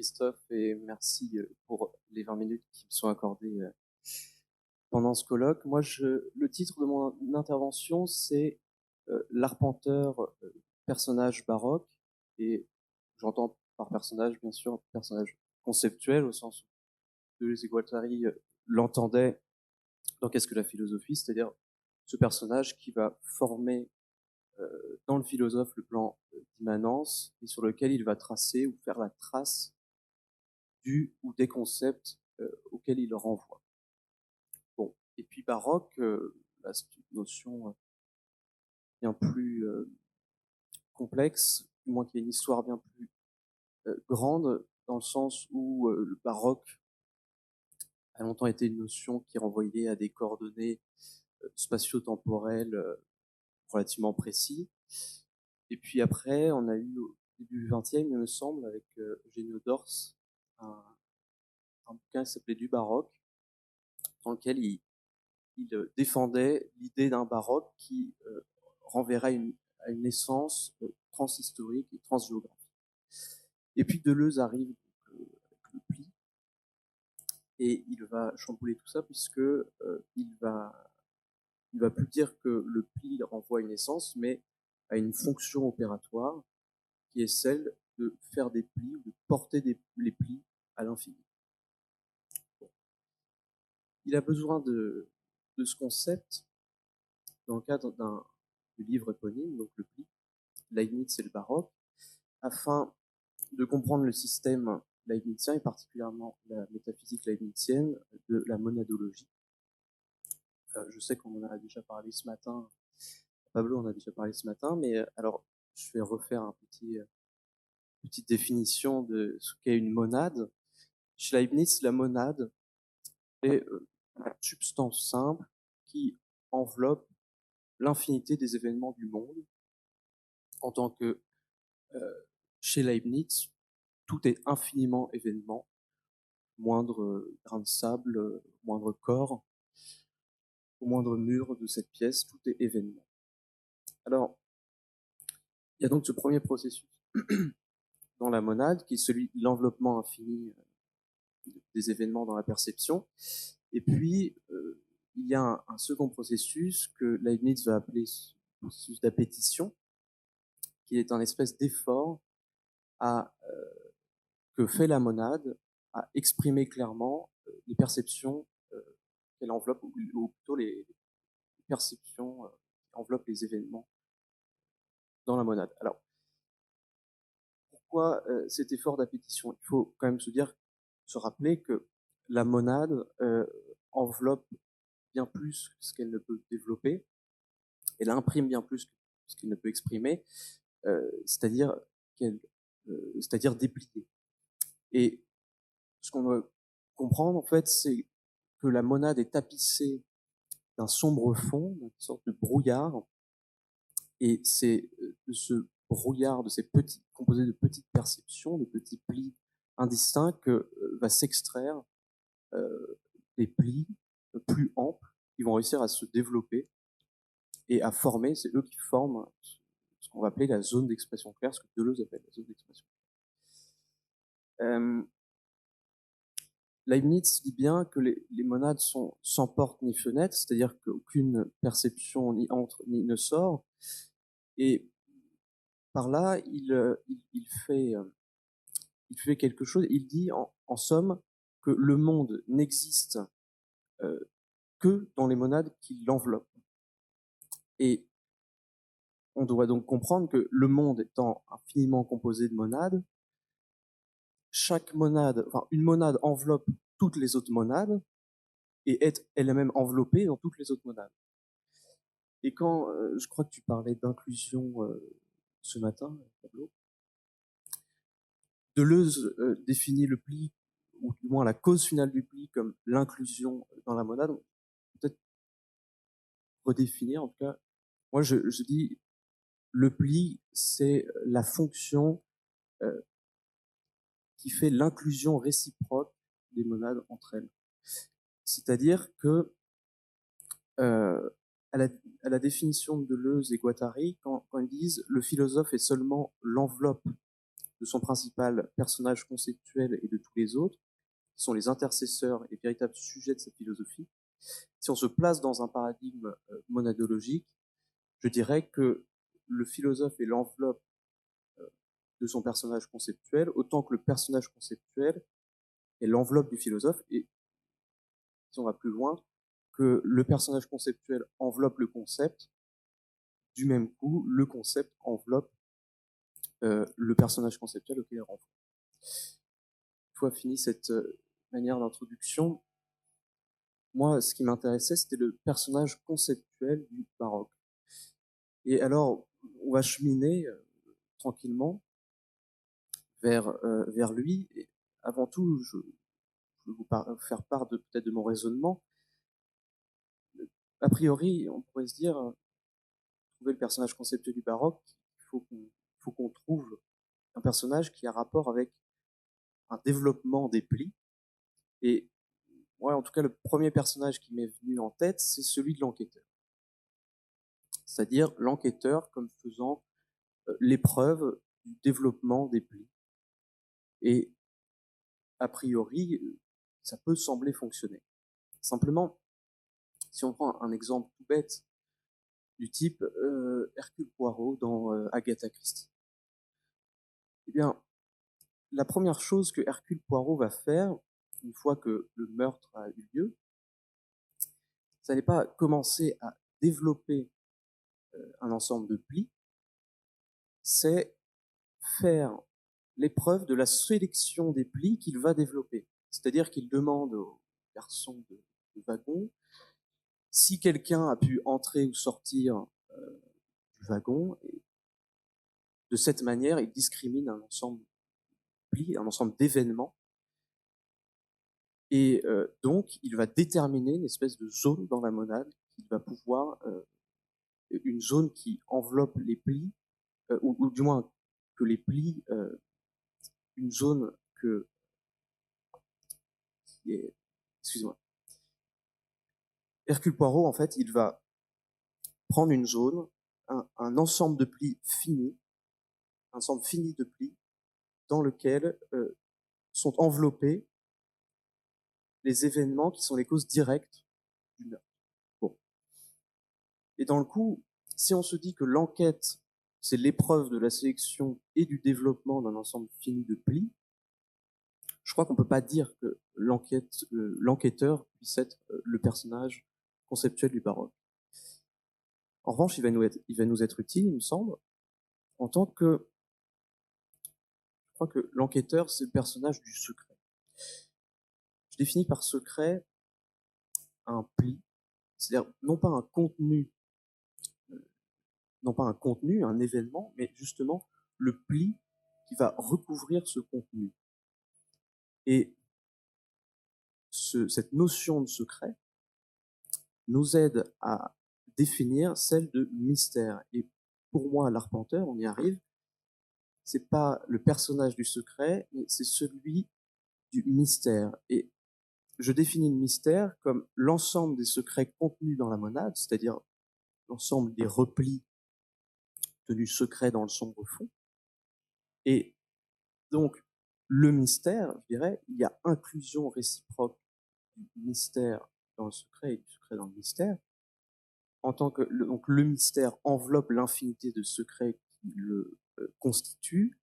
Christophe et merci pour les 20 minutes qui me sont accordées pendant ce colloque. Moi, le titre de mon intervention, c'est L'arpenteur, personnage baroque. Et j'entends par personnage, bien sûr, un personnage conceptuel, au sens où Deleuze-Guattari l'entendait dans Qu'est-ce que la philosophie, c'est-à-dire ce personnage qui va former dans le philosophe le plan d'immanence et sur lequel il va tracer ou faire la trace du ou des concepts auxquels il renvoie. Bon, et puis baroque, là, c'est une notion bien plus complexe, du moins qu'il y a une histoire bien plus grande, dans le sens où le baroque a longtemps été une notion qui renvoyait à des coordonnées spatio-temporelles relativement précis. Et puis après, on a eu au début du XXe, il me semble, avec Eugenio Dors, un bouquin qui s'appelait Du baroque, dans lequel il défendait l'idée d'un baroque qui renverrait à une essence transhistorique et transgéographique. Et puis Deleuze arrive avec le pli, et il va chambouler tout ça, puisque il va plus dire que le pli renvoie à une essence, mais à une fonction opératoire qui est celle de faire des plis, ou de porter les plis à l'infini. Bon. Il a besoin de ce concept dans le cadre du livre éponyme, donc le pli, Leibniz et le baroque, afin de comprendre le système leibnizien et particulièrement la métaphysique leibnizienne de la monadologie. Je sais qu'on en a déjà parlé ce matin, Pablo en a déjà parlé ce matin, mais alors je vais refaire petite définition de ce qu'est une monade. Chez Leibniz, la monade est une substance simple qui enveloppe l'infinité des événements du monde, en tant que chez Leibniz, tout est infiniment événement, moindre grain de sable, moindre corps, au moindre mur de cette pièce, tout est événement. Alors, il y a donc ce premier processus dans la monade, qui est celui de l'enveloppement infini des événements dans la perception. Et puis, il y a un second processus que Leibniz va appeler ce processus d'appétition, qui est un espèce d'effort que fait la monade à exprimer clairement les perceptions qu'elle enveloppe, ou plutôt les perceptions qui enveloppent les événements dans la monade. Alors, pourquoi cet effort d'appétition? Il faut quand même se rappeler que la monade enveloppe bien plus que ce qu'elle ne peut développer, elle imprime bien plus que ce qu'elle ne peut exprimer, c'est-à-dire c'est-à-dire déplier. Et ce qu'on doit comprendre, en fait, c'est que la monade est tapissée d'un sombre fond, d'une sorte de brouillard, et c'est de ce brouillard, composé de petites perceptions, de petits plis indistincts, que va s'extraire des plis plus amples qui vont réussir à se développer et à former. C'est eux qui forment ce qu'on va appeler la zone d'expression claire, ce que Deleuze appelle la zone d'expression claire. Leibniz dit bien que les monades sont sans porte ni fenêtre, c'est-à-dire qu'aucune perception ni entre ni ne sort. Et par là, il fait quelque chose. Il dit en somme que le monde n'existe que dans les monades qui l'enveloppent. Et on doit donc comprendre que le monde étant infiniment composé de monades, une monade enveloppe toutes les autres monades et est elle-même enveloppée dans toutes les autres monades. Et quand, je crois que tu parlais d'inclusion ce matin, Pablo, Deleuze définit le pli, ou du moins la cause finale du pli, comme l'inclusion dans la monade. Peut-être redéfinir, en tout cas. Moi, je dis, le pli, c'est la fonction qui fait l'inclusion réciproque des monades entre elles. C'est-à-dire que, à la définition de Deleuze et Guattari, quand ils disent le philosophe est seulement l'enveloppe de son principal personnage conceptuel et de tous les autres, qui sont les intercesseurs et véritables sujets de cette philosophie, si on se place dans un paradigme monadologique, je dirais que le philosophe est l'enveloppe de son personnage conceptuel, autant que le personnage conceptuel est l'enveloppe du philosophe, et si on va plus loin, que le personnage conceptuel enveloppe le concept, du même coup, le concept enveloppe le personnage conceptuel auquel il renvoie. Une fois fini cette manière d'introduction, moi, ce qui m'intéressait, c'était le personnage conceptuel du baroque. Et alors, on va cheminer tranquillement vers lui. Et avant tout, je vais vous faire part de peut-être de mon raisonnement. A priori, on pourrait se dire, trouver le personnage conceptuel du baroque, il faut qu'on trouve un personnage qui a rapport avec un développement des plis. Et moi, en tout cas, le premier personnage qui m'est venu en tête, c'est celui de l'enquêteur. C'est-à-dire l'enquêteur comme faisant l'épreuve du développement des plis. Et a priori, ça peut sembler fonctionner. Simplement, si on prend un exemple tout bête, du type Hercule Poirot dans Agatha Christie, eh bien, la première chose que Hercule Poirot va faire, une fois que le meurtre a eu lieu, ça n'est pas commencer à développer un ensemble de plis, c'est faire l'épreuve de la sélection des plis qu'il va développer. C'est-à-dire qu'il demande aux garçons de wagon si quelqu'un a pu entrer ou sortir du wagon, et de cette manière, il discrimine un ensemble de plis, un ensemble d'événements, et donc il va déterminer une espèce de zone dans la monade qu'il va pouvoir, une zone qui enveloppe les plis, ou du moins que les plis, une zone que, qui est, excusez-moi, Hercule Poirot, en fait, il va prendre une zone, un ensemble de plis finis, un ensemble fini de plis, dans lequel sont enveloppés les événements qui sont les causes directes du meurtre. Bon. Et dans le coup, si on se dit que l'enquête, c'est l'épreuve de la sélection et du développement d'un ensemble fini de plis, je crois qu'on peut pas dire que l'enquêteur puisse être le personnage conceptuel du baroque. En revanche, il va nous être utile, il me semble, en tant que, je crois que l'enquêteur, c'est le personnage du secret. Je définis par secret un pli, c'est-à-dire non pas un contenu, un événement, mais justement le pli qui va recouvrir ce contenu. Et cette notion de secret nous aide à définir celle de mystère. Et pour moi, l'arpenteur, on y arrive, c'est pas le personnage du secret, mais c'est celui du mystère. Et je définis le mystère comme l'ensemble des secrets contenus dans la monade, c'est-à-dire l'ensemble des replis tenus secrets dans le sombre fond. Et donc, le mystère, je dirais, il y a inclusion réciproque du mystère dans le secret et du secret dans le mystère, en tant que donc le mystère enveloppe l'infinité de secrets qui le constituent,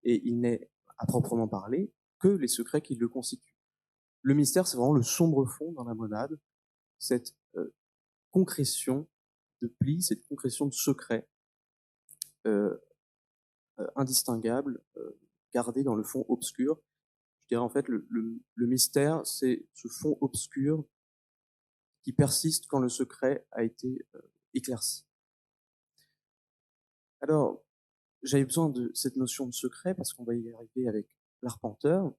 et il n'est à proprement parler que les secrets qui le constituent. Le mystère, c'est vraiment le sombre fond dans la monade, cette concrétion de plis, cette concrétion de secrets euh, indistingables, gardés dans le fond obscur. Je dirais en fait le mystère, c'est ce fond obscur qui persiste quand le secret a été éclairci. Alors, j'avais besoin de cette notion de secret parce qu'on va y arriver avec l'arpenteur.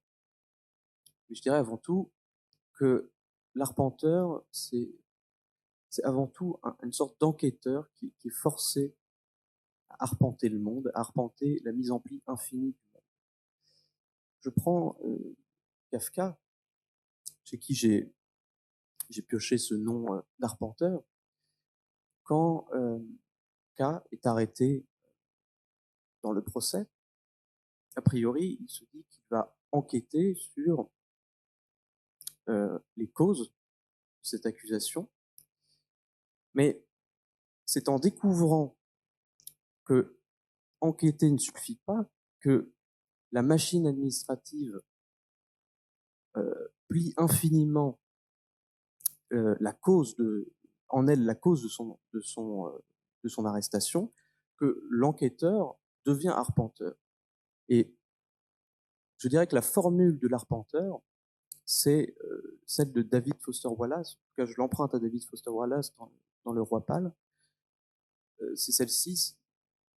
Mais je dirais avant tout que l'arpenteur, c'est avant tout une sorte d'enquêteur qui est forcé à arpenter le monde, à arpenter la mise en pli infinie du monde. Je prends Kafka, chez qui j'ai pioché ce nom d'arpenteur. Quand K est arrêté dans le procès, a priori, il se dit qu'il va enquêter sur les causes de cette accusation, mais c'est en découvrant que enquêter ne suffit pas, que la machine administrative plie infiniment la cause en elle la cause de son arrestation, que l'enquêteur devient arpenteur. Et je dirais que la formule de l'arpenteur, c'est celle de David Foster Wallace. En tout cas, je l'emprunte à David Foster Wallace dans Le Roi Pâle. C'est celle-ci.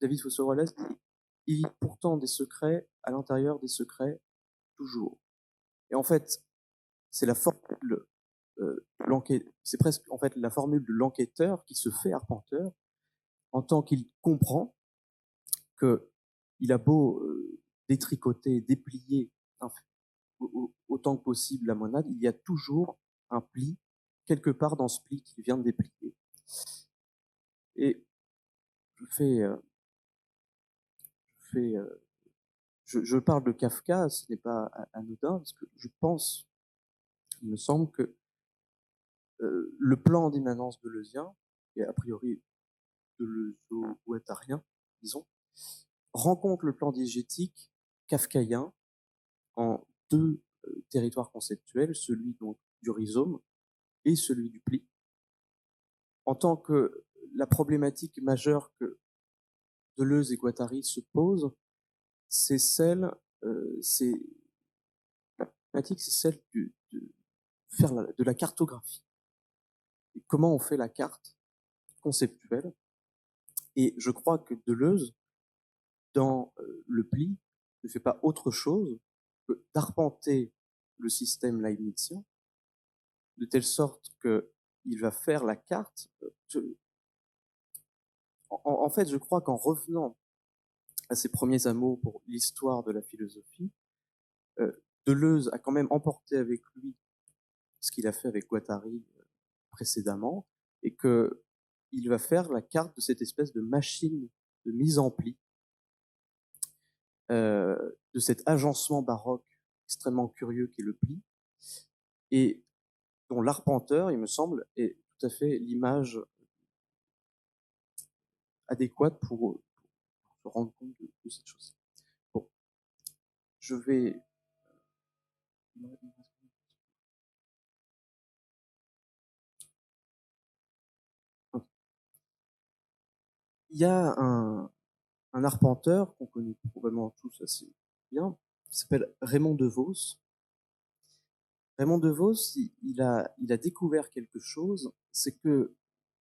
David Foster Wallace dit: il y a pourtant des secrets à l'intérieur des secrets, toujours. Et en fait, c'est la formule c'est presque en fait la formule de l'enquêteur qui se fait arpenteur en tant qu'il comprend que il a beau détricoter, déplier autant que possible la monade, il y a toujours un pli quelque part dans ce pli qu'il vient de déplier. Et je fais, je parle de Kafka, ce n'est pas anodin, parce que je pense, il me semble que le plan d'immanence deleuzien, et a priori deleuzo-guattarien, disons, rencontre le plan diégétique kafkaïen en deux territoires conceptuels, celui donc du rhizome et celui du pli, en tant que la problématique majeure que Deleuze et Guattari se posent, c'est celle, la problématique, c'est celle de faire de la cartographie. Et comment on fait la carte conceptuelle. Et je crois que Deleuze, dans le pli, ne fait pas autre chose que d'arpenter le système leibnizien, de telle sorte qu'il va faire la carte. En fait, je crois qu'en revenant à ses premiers amours pour l'histoire de la philosophie, Deleuze a quand même emporté avec lui ce qu'il a fait avec Guattari précédemment, et qu'il va faire la carte de cette espèce de machine de mise en pli, de cet agencement baroque extrêmement curieux qu'est le pli, et dont l'arpenteur, il me semble, est tout à fait l'image adéquate pour se rendre compte de cette chose. Bon, je vais... Il y a un arpenteur qu'on connaît probablement tous assez bien, qui s'appelle Raymond DeVos. Raymond DeVos, il a découvert quelque chose, c'est que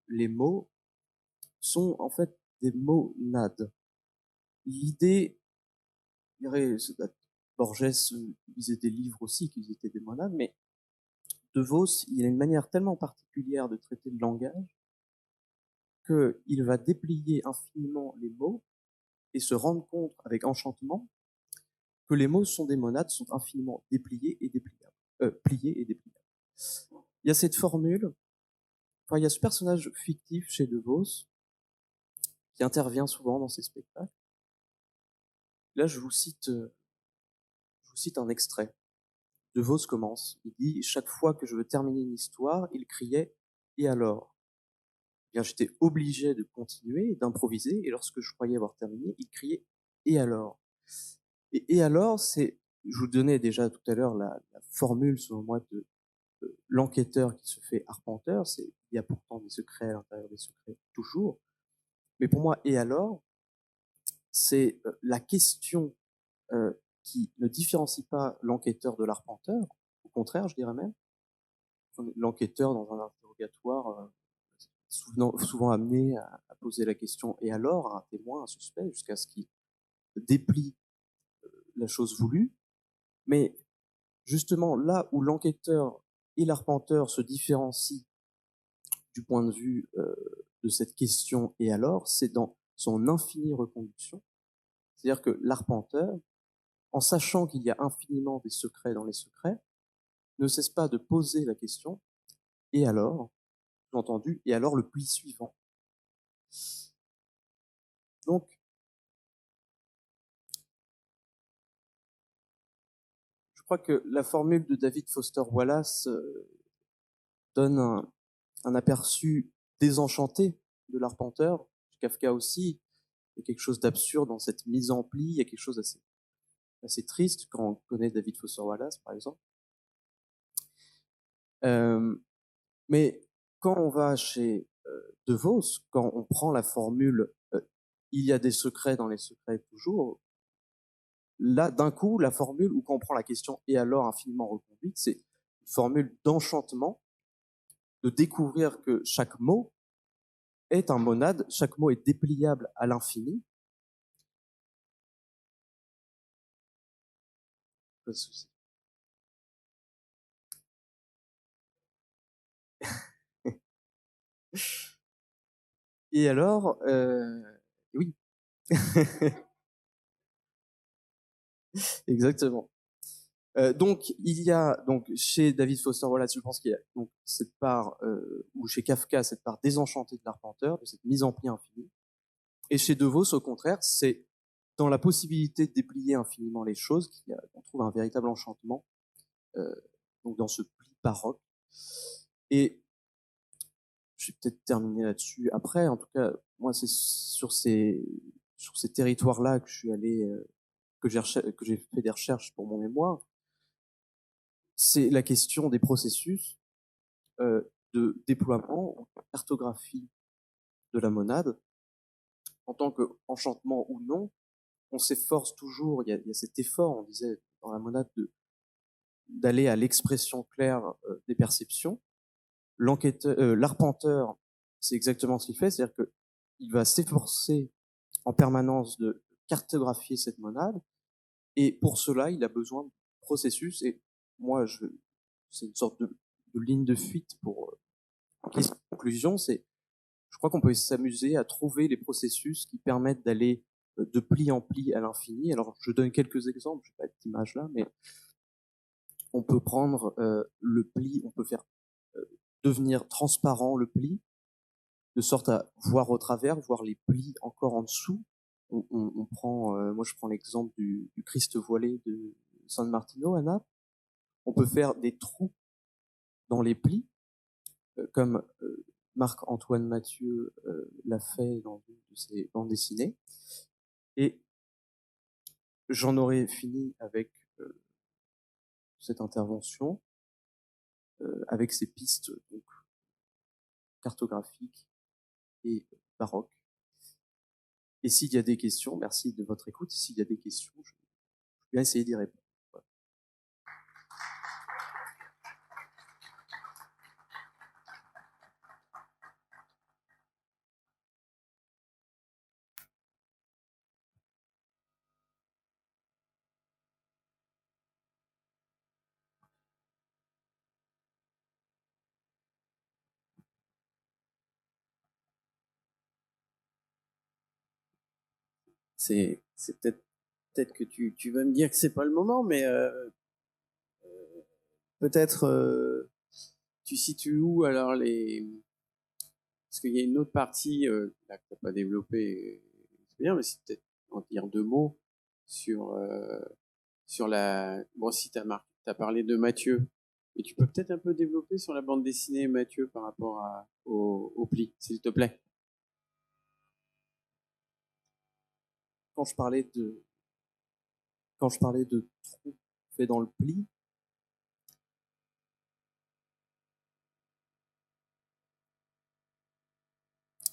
les mots sont en fait des monades. L'idée, Borges lisait des livres aussi qui étaient des monades, mais DeVos, il a une manière tellement particulière de traiter le langage qu'il va déplier infiniment les mots et se rendre compte avec enchantement que les mots sont des monades, sont infiniment dépliés et dépliables, pliés et dépliables. Il y a cette formule, enfin, il y a ce personnage fictif chez DeVos qui intervient souvent dans ses spectacles. Là, je vous cite un extrait. DeVos commence. Il dit: chaque fois que je veux terminer une histoire, il criait: et alors? Bien, j'étais obligé de continuer, d'improviser, et lorsque je croyais avoir terminé, il criait: et alors? Et alors, je vous donnais déjà tout à l'heure la formule, selon moi, de l'enquêteur qui se fait arpenteur, il y a pourtant des secrets à l'intérieur des secrets, toujours. Mais pour moi, et alors, c'est la question qui ne différencie pas l'enquêteur de l'arpenteur. Au contraire, je dirais même, l'enquêteur dans un interrogatoire, souvent amené à poser la question et alors à un témoin, un suspect, jusqu'à ce qu'il déplie la chose voulue. Mais justement, là où l'enquêteur et l'arpenteur se différencient du point de vue de cette question et alors, c'est dans son infinie reconduction. C'est-à-dire que l'arpenteur, en sachant qu'il y a infiniment des secrets dans les secrets, ne cesse pas de poser la question et alors, entendu, et alors le pli suivant. Donc, crois que la formule de David Foster Wallace donne un aperçu désenchanté de l'arpenteur. Kafka aussi, il y a quelque chose d'absurde dans cette mise en pli, il y a quelque chose assez triste quand on connaît David Foster Wallace, par exemple. Mais quand on va chez De Vos, quand on prend la formule il y a des secrets dans les secrets toujours, là, d'un coup, la formule, ou quand on prend la question et alors infiniment reconduite, c'est une formule d'enchantement, de découvrir que chaque mot est un monade, chaque mot est dépliable à l'infini. Pas de souci. Et alors, oui, exactement. Donc, il y a donc chez David Foster Wallace, je pense qu'il y a donc cette part, ou chez Kafka, cette part désenchantée de l'arpenteur, de cette mise en pli infinie. Et chez De Vos, au contraire, c'est dans la possibilité de déplier infiniment les choses qu'on trouve un véritable enchantement, euh, donc dans ce pli baroque. Et je vais peut-être terminer là-dessus après. En tout cas, moi, c'est sur ces territoires-là que je suis allé, que j'ai fait des recherches pour mon mémoire. C'est la question des processus de déploiement, de cartographie de la monade, en tant qu'enchantement ou non. On s'efforce toujours, il y a cet effort, on disait dans la monade, d'aller à l'expression claire des perceptions. L'arpenteur, c'est exactement ce qu'il fait, c'est-à-dire qu'il va s'efforcer en permanence de cartographier cette monade, et pour cela, il a besoin de processus. Et moi, c'est une sorte de ligne de fuite pour conclusion. C'est, je crois qu'on peut s'amuser à trouver les processus qui permettent d'aller de pli en pli à l'infini. Alors, je donne quelques exemples, je vais pas d'image là, mais on peut prendre le pli, on peut faire devenir transparent le pli, de sorte à voir au travers, voir les plis encore en dessous. On prend, moi je prends l'exemple du Christ voilé de San Martino à Naples. On peut faire des trous dans les plis, comme Marc-Antoine Mathieu l'a fait dans une de ses bandes dessinées. Et j'en aurais fini avec cette intervention, avec ces pistes donc, cartographiques et baroques. Et s'il y a des questions, merci de votre écoute. S'il y a des questions, je vais essayer d'y répondre. Voilà. C'est peut-être que tu vas me dire que c'est pas le moment, mais peut-être tu situes où alors les parce qu'il y a une autre partie là, que t'as pas développée, c'est bien, mais c'est peut-être en dire deux mots sur sur la bon si t'as parlé de Mathieu, et tu peux peut-être un peu développer sur la bande dessinée Mathieu par rapport au pli, s'il te plaît. Quand je parlais de, quand je parlais de trous faits dans le pli,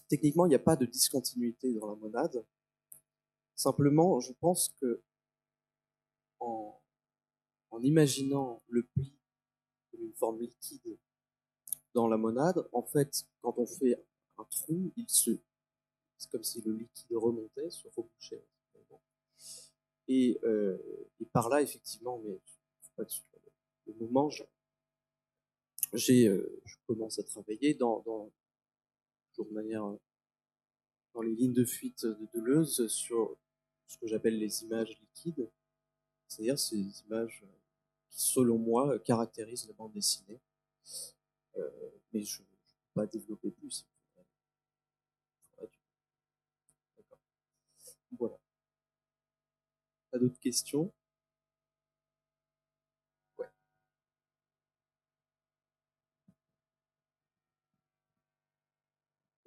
techniquement, il n'y a pas de discontinuité dans la monade. Simplement, je pense que en, en imaginant le pli comme une forme liquide dans la monade, en fait, quand on fait un trou, c'est comme si le liquide remontait, se rebouchait. Et par là, effectivement, mais pas dessus. Le moment, je commence à travailler de manière, dans les lignes de fuite de Deleuze sur ce que j'appelle les images liquides, c'est-à-dire ces images qui, selon moi, caractérisent la bande dessinée. Mais je ne peux pas développer plus. D'accord. Voilà. Pas d'autres questions?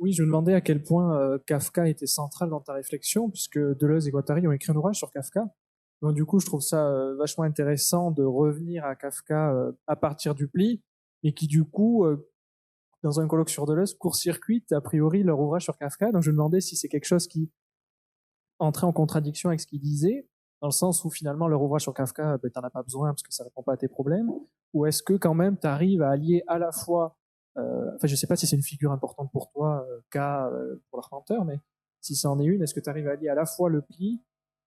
Oui, je me demandais à quel point Kafka était central dans ta réflexion, puisque Deleuze et Guattari ont écrit un ouvrage sur Kafka. Donc du coup, je trouve ça vachement intéressant de revenir à Kafka à partir du pli, et qui du coup, dans un colloque sur Deleuze, court-circuite a priori leur ouvrage sur Kafka. Donc je me demandais si c'est quelque chose qui entrait en contradiction avec ce qu'ils disaient, dans le sens où finalement leur ouvrage sur Kafka, ben, t'en as pas besoin parce que ça répond pas à tes problèmes, ou est-ce que quand même tu arrives à allier à la fois enfin, je sais pas si c'est une figure importante pour toi, pour l'Arpenteur, mais si ça en est une, est-ce que tu arrives à allier à la fois le pli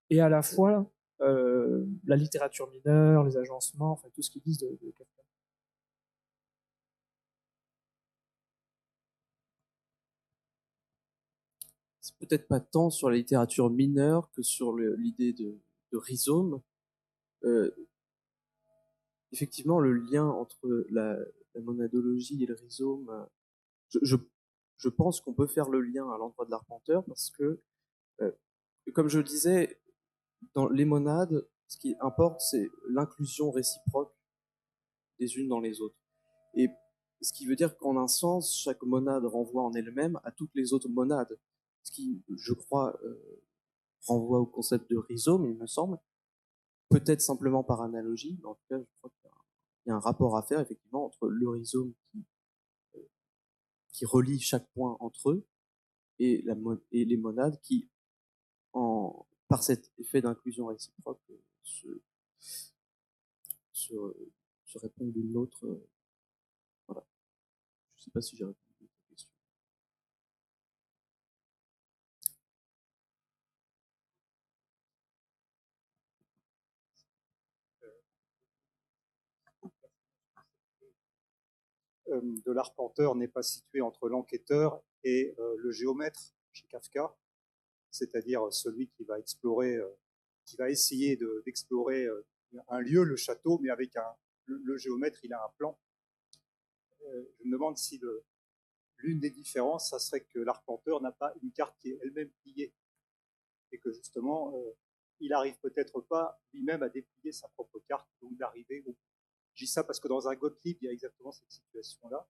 et à la fois la littérature mineure, les agencements, enfin tout ce qu'ils disent de Kafka. C'est peut-être pas tant sur la littérature mineure que sur l'idée de rhizome. Euh, Effectivement, le lien entre la monadologie et le rhizome, je, je, je pense qu'on peut faire le lien à l'endroit de l'Arpenteur parce que, euh, comme je le disais, dans les monades, ce qui importe, c'est l'inclusion réciproque des unes dans les autres. Et ce qui veut dire qu'en un sens, chaque monade renvoie en elle-même à toutes les autres monades. Ce qui, je crois, renvoie au concept de rhizome, il me semble. Peut-être simplement par analogie, mais en tout cas, je crois qu'il y a un rapport à faire, effectivement, entre le rhizome qui relie chaque point entre eux et, et les monades qui, par cet effet d'inclusion réciproque, se, se répondent l'une l'autre. Voilà. Je ne sais pas si j'ai répondu à ta question. De l'Arpenteur n'est pas situé entre l'enquêteur et le géomètre chez Kafka, c'est-à-dire celui qui va explorer, qui va essayer d'explorer un lieu, le château, mais avec le géomètre, il a un plan. Je me demande si l'une des différences, ça serait que l'arpenteur n'a pas une carte qui est elle-même pliée, et que justement, il arrive peut-être pas lui-même à déplier sa propre carte, donc d'arriver au. Je dis ça parce que dans un Gottlieb, il y a exactement cette situation-là.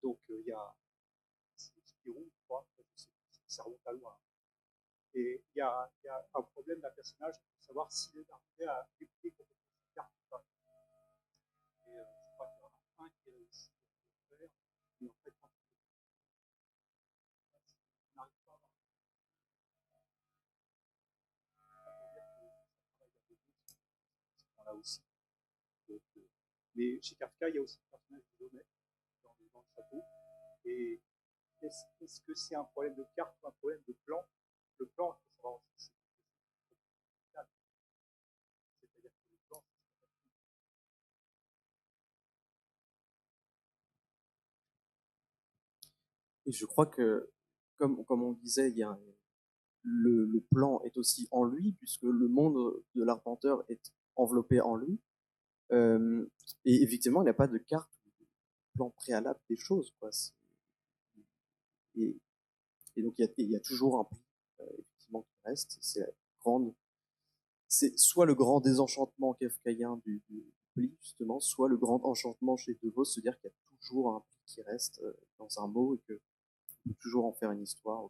Donc, il y a Spirou, je crois, ça remonte à loin. Et il y a un problème d'un personnage, de savoir s'il est arrivé à déplier complètement sa carte ou pas. Et je crois qu'il y en a un qui réussit à le faire, mais en fait, quand on n'arrive pas à avoir là aussi. Donc, mais chez Kafka, il y a aussi le personnage de Domet dans le château. Et est-ce que c'est un problème de carte ou un problème de plan? Le plan, il faut savoir aussi, c'est-à-dire que le plan, Et je crois que, comme on disait, il y a le plan est aussi en lui, puisque le monde de l'arpenteur est enveloppé en lui. Euh, et effectivement, il n'y a pas de carte, de plan préalable des choses, quoi. Et, et donc, il y a toujours un pli, effectivement, qui reste. C'est soit le grand désenchantement kafkaïen du pli, justement, soit le grand enchantement chez De Vos, se dire qu'il y a toujours un pli qui reste dans un mot et qu'on peut toujours en faire une histoire.